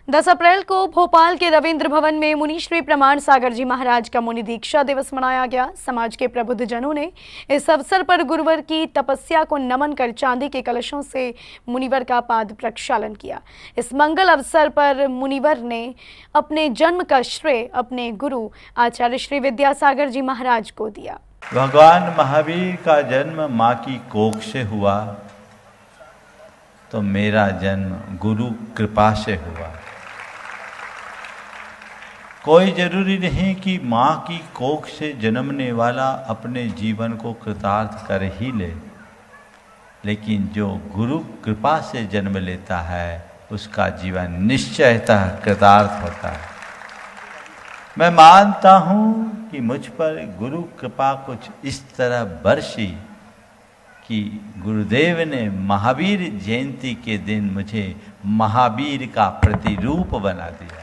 10 अप्रैल को भोपाल के रविंद्र भवन में मुनि श्री प्रमाण सागर जी महाराज का मुनि दीक्षा दिवस मनाया गया। समाज के प्रबुद्ध जनों ने इस अवसर पर गुरुवर की तपस्या को नमन कर चांदी के कलशों से मुनिवर का पाद प्रक्षालन किया। इस मंगल अवसर पर मुनिवर ने अपने जन्म का श्रेय अपने गुरु आचार्य श्री विद्यासागर जी महाराज को दिया। भगवान महावीर का जन्म माँ की कोख से हुआ तो मेरा जन्म गुरु कृपा से हुआ। कोई जरूरी नहीं कि माँ की कोख से जन्मने वाला अपने जीवन को कृतार्थ कर ही ले, लेकिन जो गुरु कृपा से जन्म लेता है उसका जीवन निश्चयतः कृतार्थ होता है। मैं मानता हूँ कि मुझ पर गुरु कृपा कुछ इस तरह बरसी कि गुरुदेव ने महावीर जयंती के दिन मुझे महावीर का प्रतिरूप बना दिया।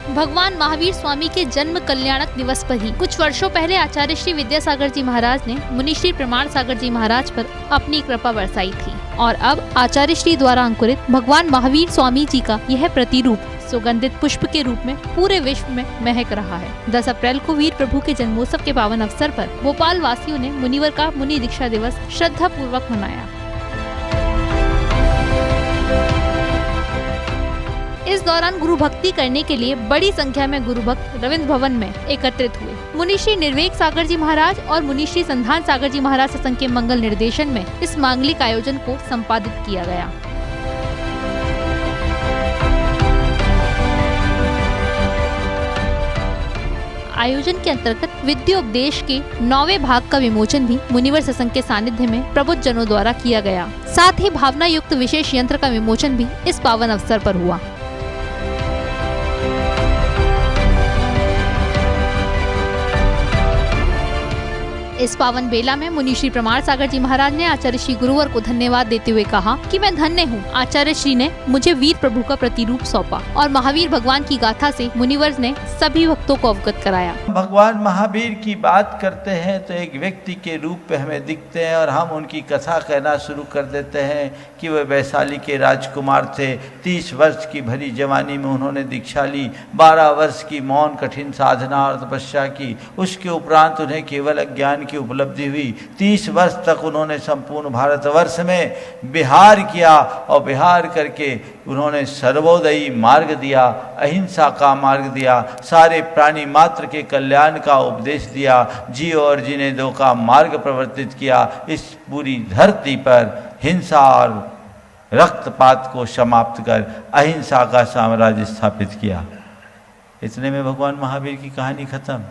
भगवान महावीर स्वामी के जन्म कल्याणक दिवस पर ही कुछ वर्षों पहले आचार्य श्री विद्यासागर जी महाराज ने मुनि श्री प्रमाण सागर जी महाराज पर अपनी कृपा बरसाई थी और अब आचार्य श्री द्वारा अंकुरित भगवान महावीर स्वामी जी का यह प्रतिरूप सुगंधित पुष्प के रूप में पूरे विश्व में महक रहा है। 10 अप्रैल को वीर प्रभु के जन्मोत्सव के पावन अवसर पर भोपाल वासियों ने मुनिवर का मुनि दीक्षा दिवस श्रद्धा पूर्वक मनाया। इस दौरान गुरु भक्ति करने के लिए बड़ी संख्या में गुरु भक्त रविंद्र भवन में एकत्रित हुए। मुनि श्री निर्वेक सागर जी महाराज और मुनि श्री संधान सागर जी महाराज सत्संग के मंगल निर्देशन में इस मांगलिक आयोजन को संपादित किया गया। आयोजन के अंतर्गत विद्योपदेश के 9वें भाग का विमोचन भी मुनिवर सत्संग के सानिध्य में प्रबुद्ध जनों द्वारा किया गया। साथ ही भावना युक्त विशेष यंत्र का विमोचन भी इस पावन अवसर पर हुआ। इस पावन बेला में मुनि श्री प्रमाण सागर जी महाराज ने आचार्य श्री गुरुवर को धन्यवाद देते हुए कहा कि मैं धन्य हूँ, आचार्य श्री ने मुझे वीर प्रभु का प्रतिरूप सौंपा और महावीर भगवान की गाथा से मुनिवर ने सभी भक्तों को अवगत कराया। भगवान महावीर की बात करते हैं तो एक व्यक्ति के रूप में हमें दिखते हैं और हम उनकी कथा कहना शुरू कर देते हैं कि वे वैशाली के राजकुमार थे। 30 वर्ष की भरी जवानी में उन्होंने दीक्षा ली, 12 वर्ष की मौन कठिन साधना और तपस्या की। उसके उपरांत उन्हें केवल अज्ञान की उपलब्धि हुई। 30 वर्ष तक उन्होंने संपूर्ण भारतवर्ष में विहार किया और विहार करके उन्होंने सर्वोदयी मार्ग दिया, अहिंसा का मार्ग दिया, सारे प्राणी मात्र के कल्याण का उपदेश दिया, जियो और जीने दो का मार्ग प्रवर्तित किया। इस पूरी धरती पर हिंसा और रक्तपात को समाप्त कर अहिंसा का साम्राज्य स्थापित किया। इतने में भगवान महावीर की कहानी खत्म।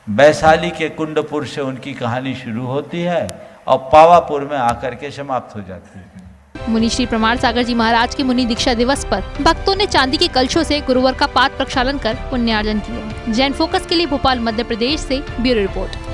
वैशाली के कुंडपुर से उनकी कहानी शुरू होती है और पावापुर में आकर के समाप्त हो जाती है। मुनि श्री प्रमाण सागर जी महाराज के मुनि दीक्षा दिवस पर भक्तों ने चांदी के कलशों से गुरुवर का पाद प्रक्षालन कर पुण्यार्जन किया। जैन फोकस के लिए भोपाल मध्य प्रदेश से ब्यूरो रिपोर्ट।